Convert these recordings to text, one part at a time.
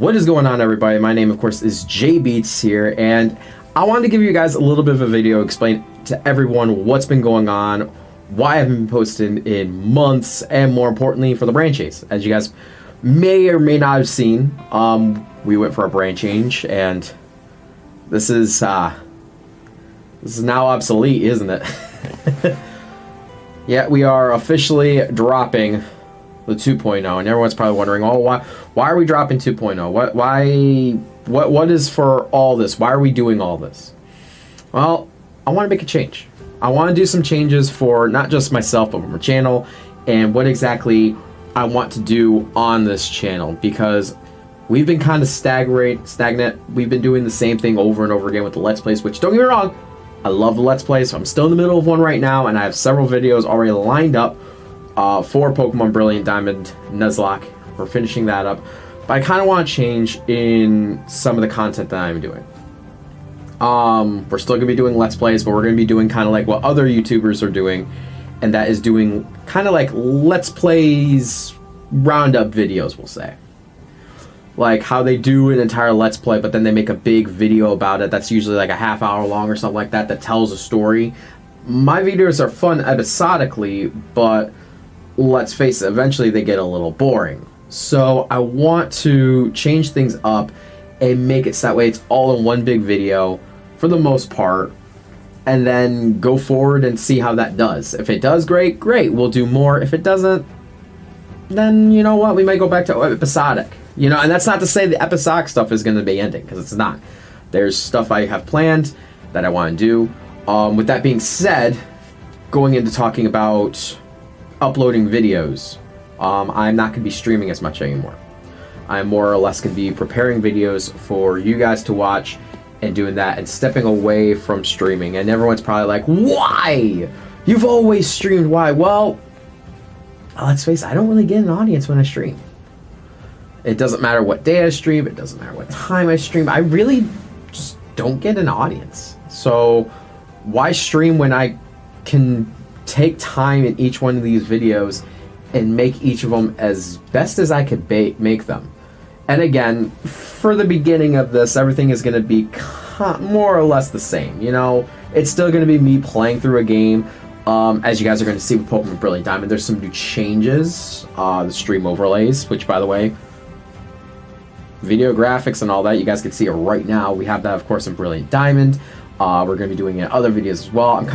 What is going on, everybody? My name, of course, is JBeats here, and I wanted to give you guys a little bit of a video, explain to everyone what's been going on, why I haven't been posting in months, and more importantly, for the brand chase. As you guys may or may not have seen, we went for a brand change, and this is now obsolete, isn't it? Yeah, we are officially dropping the 2.0, and everyone's probably wondering, oh, why are we dropping 2.0? What is for all this? Why are we doing all this? Well, I want to make a change. I want to do some changes for not just myself, but for my channel, and what exactly I want to do on this channel, because we've been kind of stagnant. We've been doing the same thing over and over again with the Let's Plays, which, don't get me wrong, I love the Let's Plays. So I'm still in the middle of one right now, and I have several videos already lined up for Pokemon Brilliant Diamond Nuzlocke. We're finishing that up, but I kind of want to change in some of the content that I'm doing. We're still gonna be doing Let's Plays, but we're gonna be doing kind of like what other YouTubers are doing, and that is doing kind of like Let's Plays roundup videos, we'll say. Like how they do an entire Let's Play, but then they make a big video about it that's usually like a half-hour long or something like that, that tells a story. My videos are fun episodically, but let's face it, eventually they get a little boring. So I want to change things up and make it so that way it's all in one big video for the most part, and then go forward and see how that does. If it does great, we'll do more. If it doesn't, then you know what, we might go back to episodic. You know, and that's not to say the episodic stuff is going to be ending, because it's not. There's stuff I have planned that I want to do. With that being said, going into talking about uploading videos, I'm not going to be streaming as much anymore. I'm more or less going to be preparing videos for you guys to watch and doing that, and stepping away from streaming. And everyone's probably like, why? You've always streamed, why? Well, let's face it, I don't really get an audience when I stream. It doesn't matter what day I stream, it doesn't matter what time I stream, I really just don't get an audience. So why stream when I can take time in each one of these videos and make each of them as best as I could make them? And again, for the beginning of this, everything is going to be more or less the same. You know, it's still going to be me playing through a game. As you guys are going to see with Pokemon Brilliant Diamond, there's some new changes. The stream overlays, which, by the way, video graphics and all that, you guys can see it right now. We have that, of course, in Brilliant Diamond. We're going to be doing it in other videos as well. I'm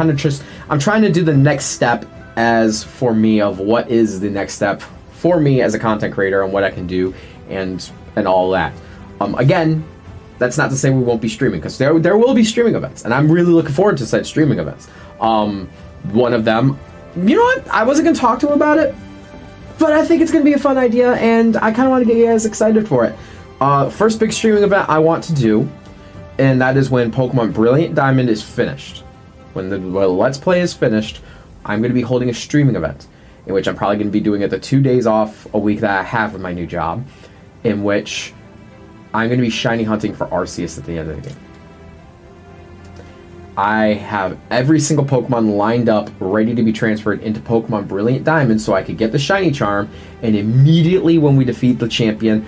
trying to do the next step as for me of what is the next step for me as a content creator and what I can do and all that. Again, that's not to say we won't be streaming, because there will be streaming events, and I'm really looking forward to said streaming events. One of them, you know what? I wasn't going to talk to him about it, but I think it's going to be a fun idea, and I kind of want to get you guys excited for it. First big streaming event I want to do, and that is when Pokemon Brilliant Diamond is finished. When the Let's Play is finished, I'm going to be holding a streaming event, in which I'm probably going to be doing it the 2 days off a week that I have with my new job, in which I'm going to be shiny hunting for Arceus at the end of the game. I have every single Pokemon lined up, ready to be transferred into Pokemon Brilliant Diamond, so I could get the shiny charm, and immediately when we defeat the champion,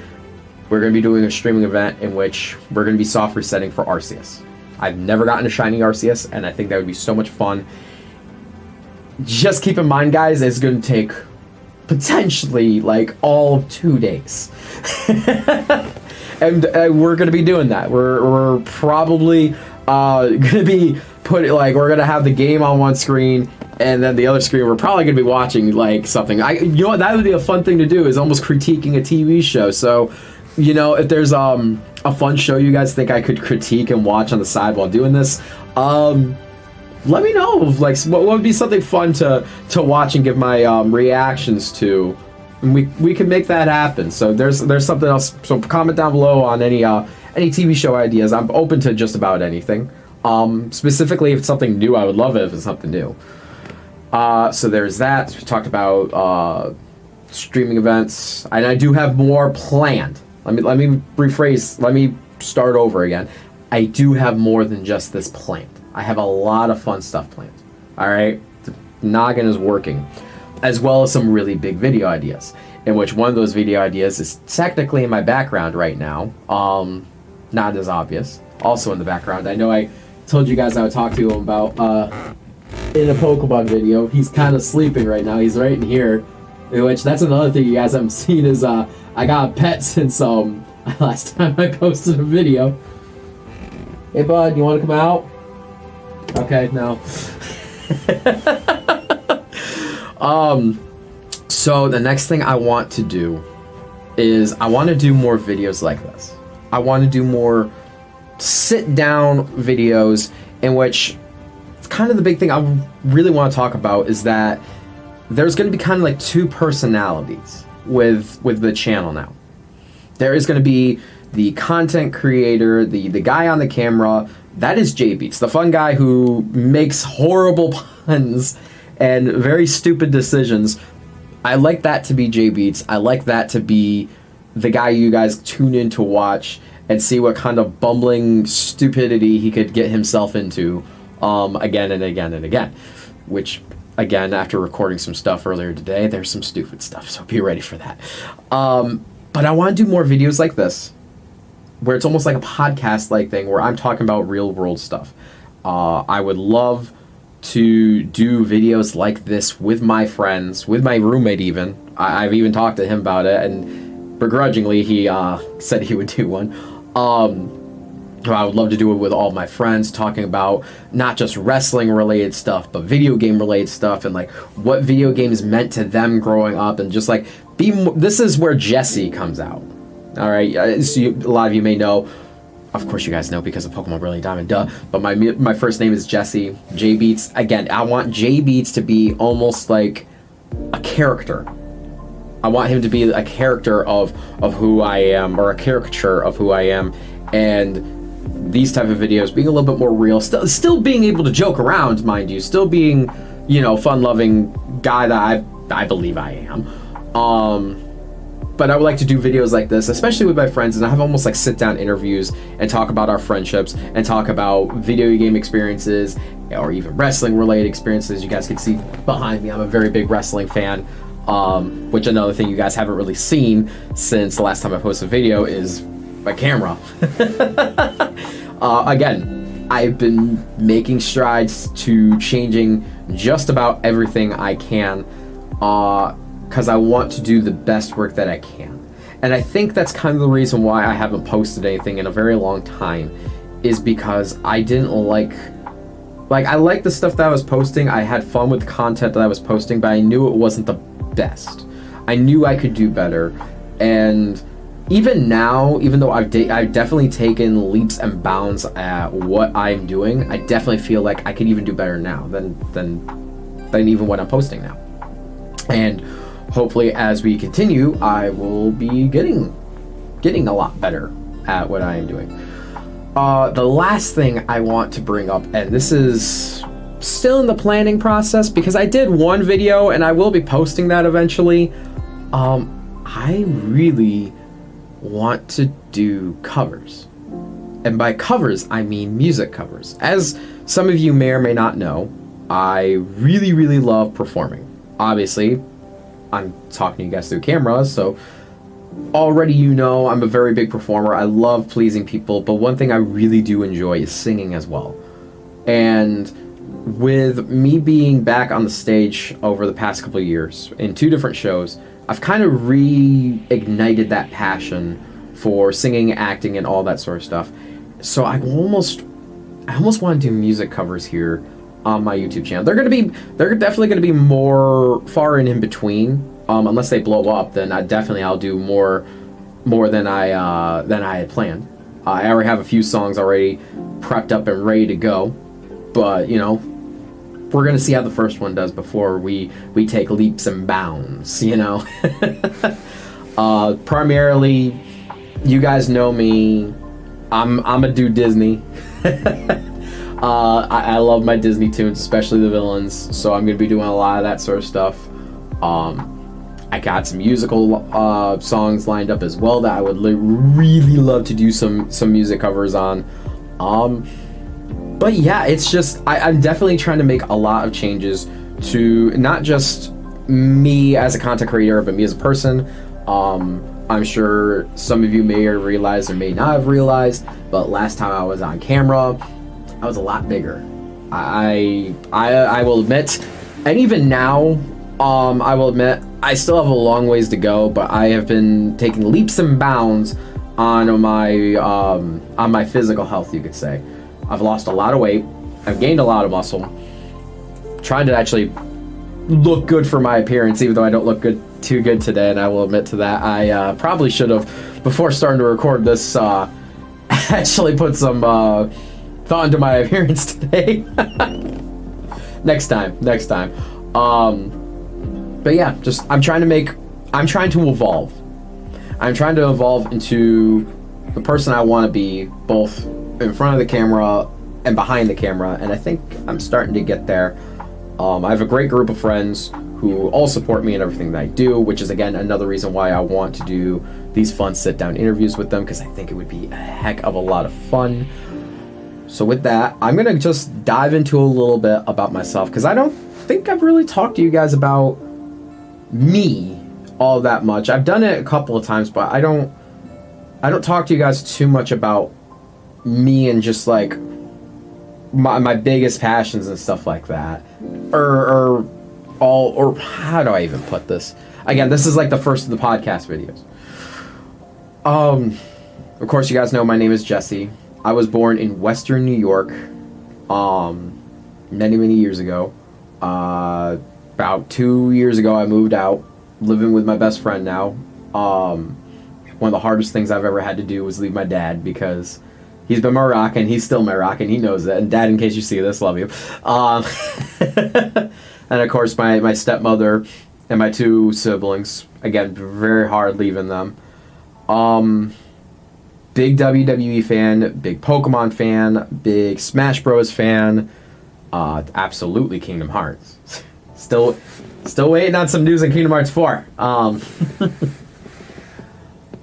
we're going to be doing a streaming event in which we're going to be soft resetting for Arceus. I've never gotten a shiny Arceus, and I think that would be so much fun. Just keep in mind, guys, it's going to take potentially like all of 2 days. And we're going to be doing that. We're probably going to be we're going to have the game on one screen, and then the other screen we're probably going to be watching like something. You know what, that would be a fun thing to do, is almost critiquing a TV show. So, you know, if there's a fun show you guys think I could critique and watch on the side while doing this, let me know. Like, what would be something fun to watch and give my reactions to, and we can make that happen. So there's something else. So comment down below on any TV show ideas. I'm open to just about anything. Specifically, if it's something new, I would love it if it's something new. So there's that. We talked about streaming events, and I do have more planned. Let me rephrase. Let me start over again. I do have more than just this planned. I have a lot of fun stuff planned. All right, the noggin is working. as well as some really big video ideas, in which one of those video ideas is technically in my background right now. Not as obvious. Also in the background. I know I told you guys I would talk to him about in a Pokemon video. He's kind of sleeping right now. He's right in here. Which, that's another thing you guys haven't seen is I got a pet since last time I posted a video. Hey bud, you want to come out? Okay, no. So the next thing I want to do is I want to do more videos like this. I want to do more sit down videos in which it's kind of the big thing I really want to talk about is that there's going to be kind of like two personalities with the channel now. There is going to be the content creator, the guy on the camera. That is JBeats, the fun guy who makes horrible puns and very stupid decisions. I like that to be JBeats. I like that to be the guy you guys tune in to watch and see what kind of bumbling stupidity he could get himself into again and again and again. Which, again, after recording some stuff earlier today, there's some stupid stuff, so be ready for that. But I want to do more videos like this, where it's almost like a podcast-like thing, where I'm talking about real-world stuff. I would love to do videos like this with my friends, with my roommate even. I've even talked to him about it, and begrudgingly he said he would do one. I would love to do it with all my friends, talking about not just wrestling-related stuff, but video game-related stuff, and like what video games meant to them growing up, and just like this is where Jesse comes out. All right, so a lot of you may know. Of course, you guys know because of Pokemon Brilliant Diamond, duh. But my first name is Jesse. JBeats. Again, I want JBeats to be almost like a character. I want him to be a character of who I am, or a caricature of who I am, and these type of videos being a little bit more real, still being able to joke around, mind you, still being, you know, fun-loving guy that I believe I am. But I would like to do videos like this, especially with my friends, and I have almost like sit-down interviews and talk about our friendships and talk about video game experiences or even wrestling-related experiences. You guys can see behind me, I'm a very big wrestling fan, which another thing you guys haven't really seen since the last time I posted a video is my camera. Again, I've been making strides to changing just about everything I can, because I want to do the best work that I can. And I think that's kind of the reason why I haven't posted anything in a very long time, is because I didn't like I liked the stuff that I was posting. I had fun with the content that I was posting, but I knew it wasn't the best. I knew I could do better. And even now, even though I've definitely taken leaps and bounds at what I'm doing, I definitely feel like I could even do better now than even what I'm posting now. And hopefully, as we continue, I will be getting a lot better at what I am doing. The last thing I want to bring up, and this is still in the planning process because I did one video and I will be posting that eventually. I really want to do covers. And by covers, I mean music covers. As some of you may or may not know, I really, really love performing. Obviously, I'm talking to you guys through cameras, so already you know I'm a very big performer. I love pleasing people, but one thing I really do enjoy is singing as well. And with me being back on the stage over the past couple of years in 2 different shows, I've kind of reignited that passion for singing, acting, and all that sort of stuff. So I almost want to do music covers here on my YouTube channel. They're definitely gonna be more far and in between. Unless they blow up, then I'll do more than I had planned. I already have a few songs already prepped up and ready to go, but you know, we're gonna see how the first one does before we take leaps and bounds, you know. Primarily, you guys know me. I'm a do Disney. I love my Disney tunes, especially the villains, so I'm gonna be doing a lot of that sort of stuff. I got some musical songs lined up as well that I would really love to do some music covers on. But yeah, it's just I'm definitely trying to make a lot of changes to not just me as a content creator, but me as a person. I'm sure some of you may have realized or may not have realized, but last time I was on camera, I was a lot bigger. I will admit, and even now, I will admit, I still have a long ways to go, but I have been taking leaps and bounds on my physical health, you could say. I've lost a lot of weight. I've gained a lot of muscle. Trying to actually look good for my appearance, even though I don't look too good today, and I will admit to that. I probably should have, before starting to record this, actually put some thought into my appearance today. Next time. But yeah, I'm trying to evolve. I'm trying to evolve into the person I want to be, both in front of the camera and behind the camera, and I think I'm starting to get there. I have a great group of friends who all support me in everything that I do, which is, again, another reason why I want to do these fun sit-down interviews with them, because I think it would be a heck of a lot of fun. So with that, I'm going to just dive into a little bit about myself, because I don't think I've really talked to you guys about me all that much. I've done it a couple of times, but I don't talk to you guys too much about me and just like my biggest passions and stuff like that, or how do I even put this? Again, this is like the first of the podcast videos. Of course, you guys know my name is Jesse. I was born in Western New York, many years ago. About 2 years ago, I moved out, living with my best friend now. One of the hardest things I've ever had to do was leave my dad, because he's been my rock, and he's still my rock, and he knows it. And Dad, in case you see this, love you. And of course, my stepmother and my 2 siblings. Again, very hard leaving them. Big WWE fan, big Pokemon fan, big Smash Bros fan. Absolutely Kingdom Hearts. Still waiting on some news in Kingdom Hearts 4.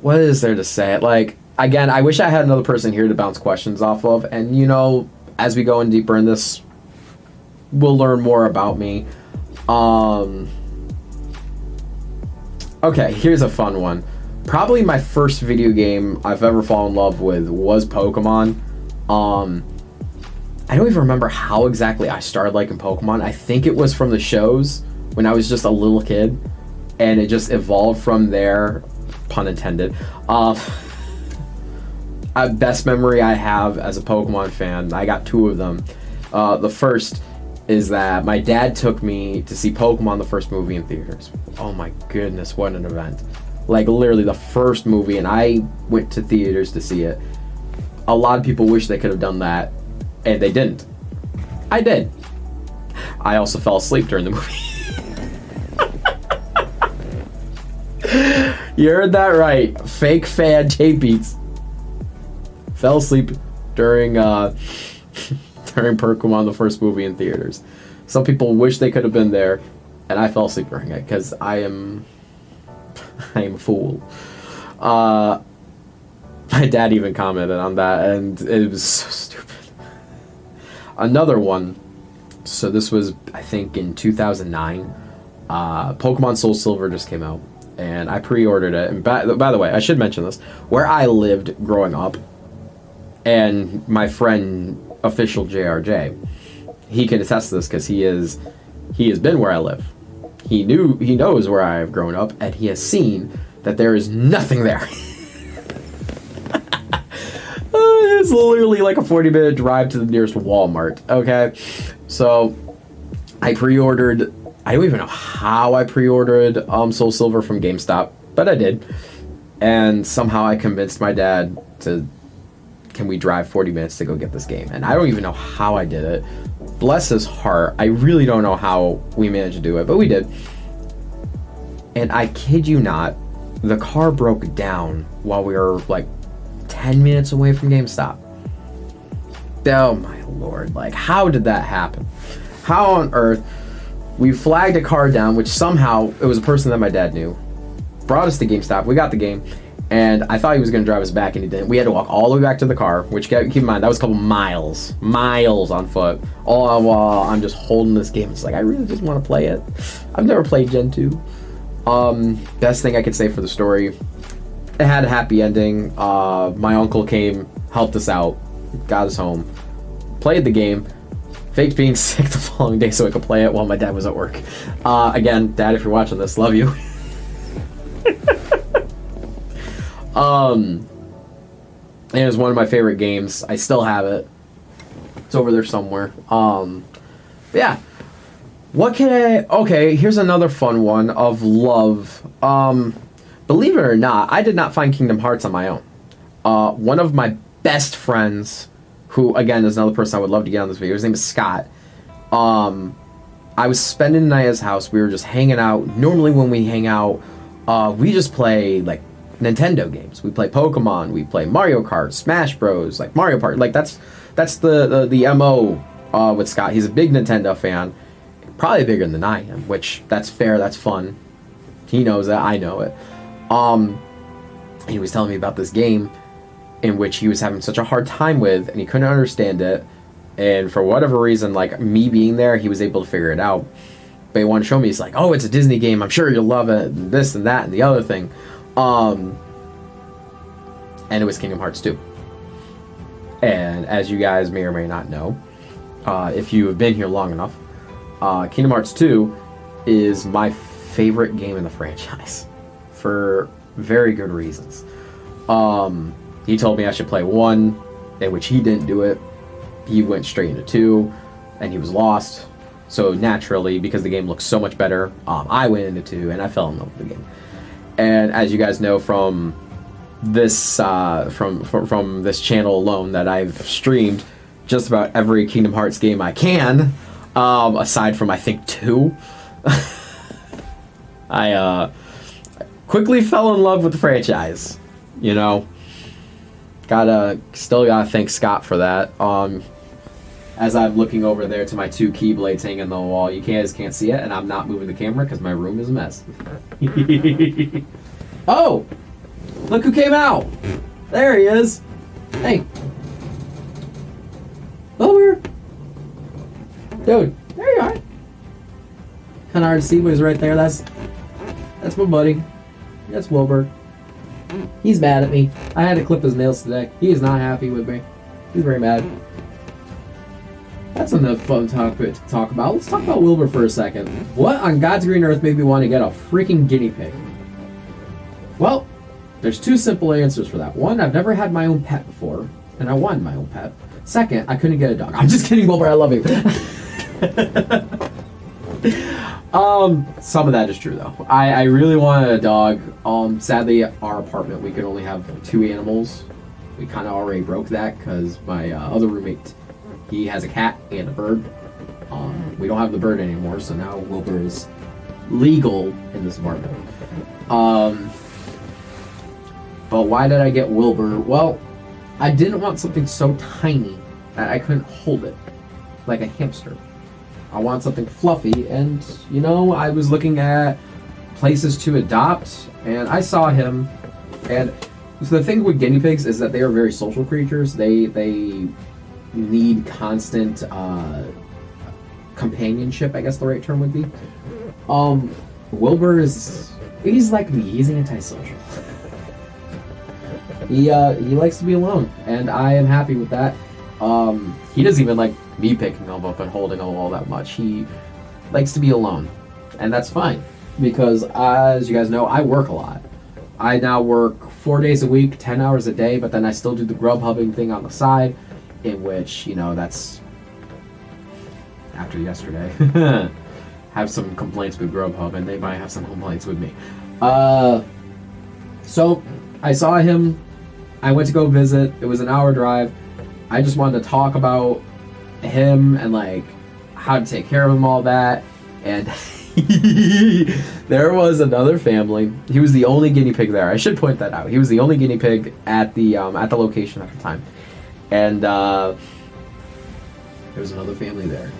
What is there to say? Like, again, I wish I had another person here to bounce questions off of. And, you know, as we go in deeper in this, we'll learn more about me. Okay, here's a fun one. Probably my first video game I've ever fallen in love with was Pokemon. I don't even remember how exactly I started liking Pokemon. I think it was from the shows when I was just a little kid, and it just evolved from there, pun intended. Best memory I have as a Pokemon fan, I got 2 of them. The first is that my dad took me to see Pokemon, the first movie, in theaters. Oh my goodness, what an event. Like, literally the first movie, and I went to theaters to see it. A lot of people wish they could have done that, and they didn't. I did. I also fell asleep during the movie. You heard that right. Fake fan JBeats fell asleep during Pokemon, the first movie, in theaters. Some people wish they could have been there, and I fell asleep during it because I am a fool. My dad even commented on that, and it was so stupid. Another one. So this was, I think, in 2009. Pokemon Soul Silver just came out, and I pre-ordered it. And by the way, I should mention this. Where I lived growing up, and my friend, official JRJ, he can attest to this because he has been where I live. He knows where I have grown up, and he has seen that there is nothing there. It's literally like a 40-minute drive to the nearest Walmart, okay? So, I pre-ordered, I don't even know how I pre-ordered Soul Silver from GameStop, but I did. And somehow I convinced my dad to, can we drive 40 minutes to go get this game? And I don't even know how I did it. Bless his heart, I really don't know how we managed to do it, but we did. And I kid you not, the car broke down while we were like 10 minutes away from GameStop. Oh my lord, like, how did that happen? How on earth? We flagged a car down, which somehow, it was a person that my dad knew, brought us to GameStop, we got the game, And I thought he was going to drive us back, and he didn't. We had to walk all the way back to the car, which, keep in mind, that was a couple miles on foot. All while I'm just holding this game. It's like, I really just want to play it. I've never played Gen 2. Best thing I could say for the story, it had a happy ending. My uncle came, helped us out, got us home, played the game, faked being sick the following day so I could play it while my dad was at work. Again, Dad, if you're watching this, love you. And it was one of my favorite games. I still have it. It's over there somewhere. Yeah. What can I... Okay, here's another fun one of love. Believe it or not, I did not find Kingdom Hearts on my own. One of my best friends, who, again, is another person I would love to get on this video. His name is Scott. I was spending the night at his house. We were just hanging out. Normally when we hang out, we just play, like, Nintendo games. We play Pokemon, we play Mario Kart, Smash Bros, like Mario Party. Like that's the MO with Scott. He's a big Nintendo fan, probably bigger than I am, which that's fair, that's fun. He knows that, I know it. He was telling me about this game in which he was having such a hard time with, and he couldn't understand it, and for whatever reason, like me being there, he was able to figure it out. But he wanted to show me, he's like, oh, it's a Disney game, I'm sure you'll love it, and this and that and the other thing. And it was Kingdom Hearts 2. And as you guys may or may not know, if you have been here long enough, Kingdom Hearts 2 is my favorite game in the franchise for very good reasons. He told me I should play 1, in which he didn't do it. He went straight into 2, and he was lost. So naturally, because the game looks so much better, I went into 2, and I fell in love with the game. And as you guys know from this from this channel alone, that I've streamed just about every Kingdom Hearts game I can, aside from I think 2. I quickly fell in love with the franchise. You know, still gotta thank Scott for that. As I'm looking over there to my 2 Keyblades hanging on the wall, you guys can't see it, and I'm not moving the camera because my room is a mess. Oh! Look who came out! There he is! Hey! Wilbur! Dude, there you are! Kinda hard to see, but he's right there. That's my buddy. That's Wilbur. He's mad at me. I had to clip his nails today. He is not happy with me. He's very mad. That's enough fun topic to talk about. Let's talk about Wilbur for a second. What on God's green earth made me want to get a freaking guinea pig? Well, there's 2 simple answers for that. 1, I've never had my own pet before, and I wanted my own pet. 2nd, I couldn't get a dog. I'm just kidding, Wilbur, I love you. Some of that is true, though. I really wanted a dog. Sadly, our apartment, we could only have 2 animals. We kind of already broke that, because my other roommate, he has a cat and a bird. We don't have the bird anymore, so now Wilbur is legal in this apartment. But why did I get Wilbur? Well, I didn't want something so tiny that I couldn't hold it, like a hamster. I want something fluffy, and, you know, I was looking at places to adopt, and I saw him, and so the thing with guinea pigs is that they are very social creatures. They need constant companionship, I guess the right term would be. Wilbur he's like me, he's antisocial. He likes to be alone, and I am happy with that. He doesn't even like me picking him up and holding him all that much. He likes to be alone, and that's fine, because as you guys know, I work a lot. I now work 4 days a week, 10 hours a day, but then I still do the Grubhubbing thing on the side, in which, you know, that's after yesterday. Have some complaints with Grubhub, and they might have some complaints with me. So I saw him. I went to go visit. It was an hour drive. I just wanted to talk about him and like how to take care of him, all that. And there was another family. He was the only guinea pig there. I should point that out. He was the only guinea pig at the location at the time. And there was another family there.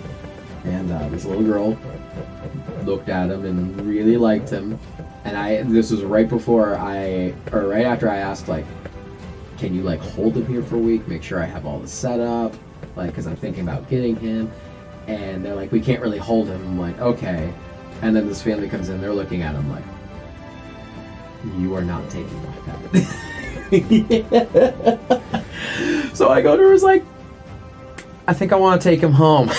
And this little girl looked at him and really liked him. And this was right after I asked, like, can you like hold him here for a week, make sure I have all the setup, like, because I'm thinking about getting him. And they're like, we can't really hold him. I'm like, okay. And then this family comes in, they're looking at him like, you are not taking my pet. So I go to her, was like, I think I want to take him home.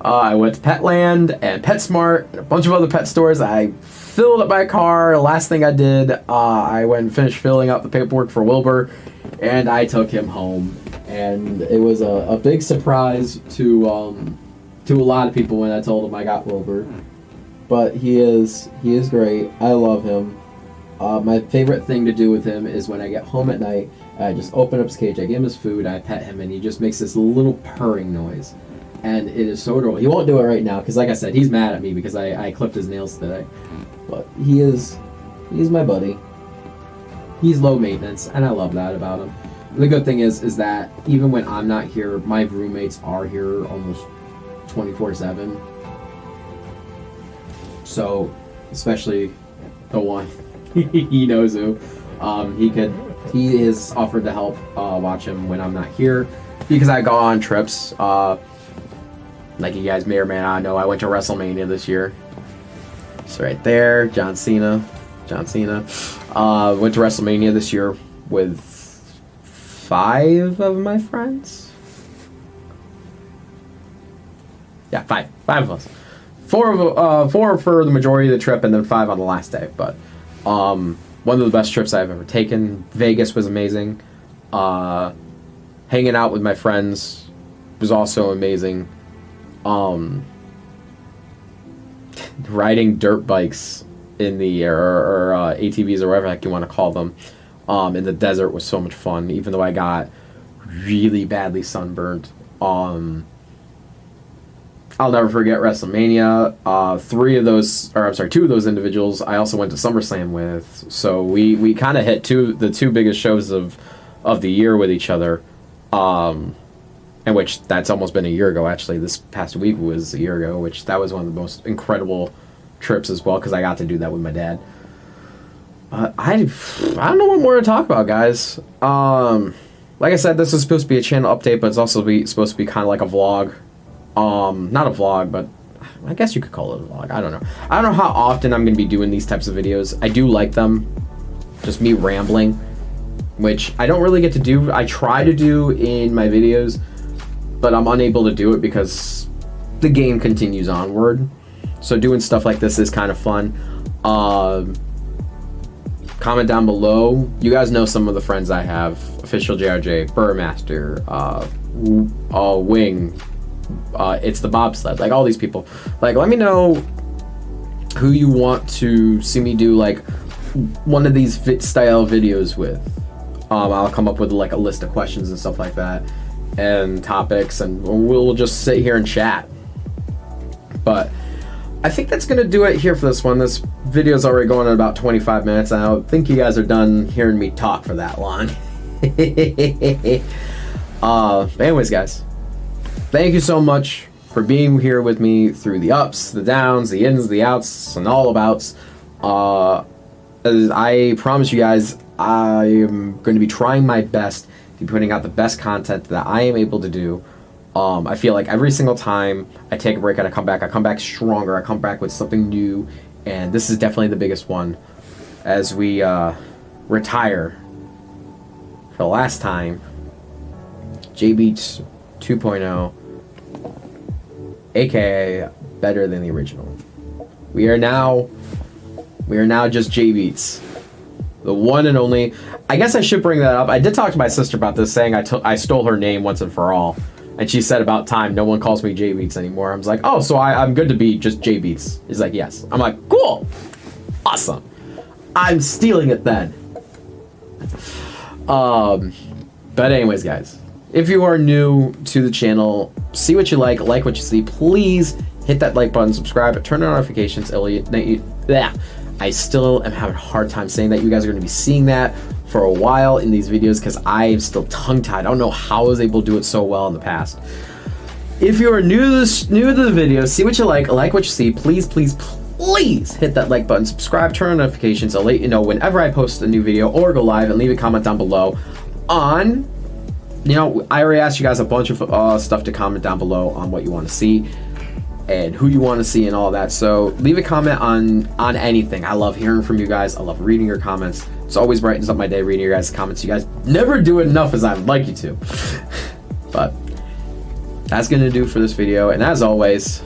I went to Petland and PetSmart and a bunch of other pet stores. I filled up my car. The last thing I did, I went and finished filling out the paperwork for Wilbur, and I took him home. And it was a big surprise to a lot of people when I told them I got Wilbur. But he is great. I love him. My favorite thing to do with him is when I get home at night, I just open up his cage, I give him his food, I pet him, and he just makes this little purring noise. And it is so adorable. He won't do it right now, because like I said, he's mad at me because I clipped his nails today. But he's my buddy. He's low maintenance, and I love that about him. The good thing is that even when I'm not here, my roommates are here almost 24/7. So, especially the one, he knows who. He is offered to help watch him when I'm not here, because I go on trips. Like you guys may or may not know, I went to WrestleMania this year. It's right there, John Cena. Went to WrestleMania this year with 5 of my friends. Yeah, 5 of us. 4 for the majority of the trip, and then 5 on the last day. But one of the best trips I've ever taken. Vegas was amazing. Hanging out with my friends was also amazing. Riding dirt bikes in the air, or ATVs, or whatever you want to call them, in the desert was so much fun, even though I got really badly sunburned. I'll never forget WrestleMania. 2 of those individuals I also went to SummerSlam with. So we kind of hit the two biggest shows of the year with each other. And which that's almost been a year ago, actually. This past week was a year ago, which that was one of the most incredible trips as well, because I got to do that with my dad. I don't know what more to talk about, guys. Like I said, this is supposed to be a channel update, but it's also supposed to be kind of like a vlog. Not a vlog, but I guess you could call it a vlog. I don't know. I don't know how often I'm going to be doing these types of videos. I do like them. Just me rambling, which I don't really get to do. I try to do in my videos, but I'm unable to do it because the game continues onward. So doing stuff like this is kind of fun. Comment down below. You guys know some of the friends I have. Official JRJ, Burmaster, Wing, It's the Bobsled, like all these people. Like, let me know who you want to see me do like one of these fit style videos with. I'll come up with like a list of questions and stuff like that, and topics, and we'll just sit here and chat. But I think that's gonna do it here for this one. This video's already going at about 25 minutes, and I don't think you guys are done hearing me talk for that long. Anyways, guys, thank you so much for being here with me through the ups, the downs, the ins, the outs, and all abouts. I promise you guys, I am going to be trying my best to be putting out the best content that I am able to do. I feel like every single time I take a break and I come back stronger. I come back with something new, and this is definitely the biggest one as we retire for the last time. JBeats2.0, aka better than the original. We are now just JBeats, the one and only. I guess I should bring that up. I did talk to my sister about this, saying I stole her name once and for all. And she said, about time, no one calls me JBeats anymore. I was like, oh, so I'm good to be just JBeats. He's like, yes. I'm like, cool. Awesome. I'm stealing it then. But anyways, guys, if you are new to the channel, see what you like what you see, please hit that like button, subscribe, turn on notifications. I still am having a hard time saying that. You guys are going to be seeing that for a while in these videos because I'm still tongue-tied. I don't know how I was able to do it so well in the past. If you're new to the video, see what you like what you see, please hit that like button, subscribe, turn on notifications. I'll let you know whenever I post a new video or go live, and leave a comment down below on, you know, I already asked you guys a bunch of stuff to comment down below on what you want to see and who you want to see and all that. So leave a comment on anything. I love hearing from you guys. I love reading your comments. It's always brightens up my day reading your guys' comments. You guys never do it enough as I would like you to. But that's gonna do for this video, and as always,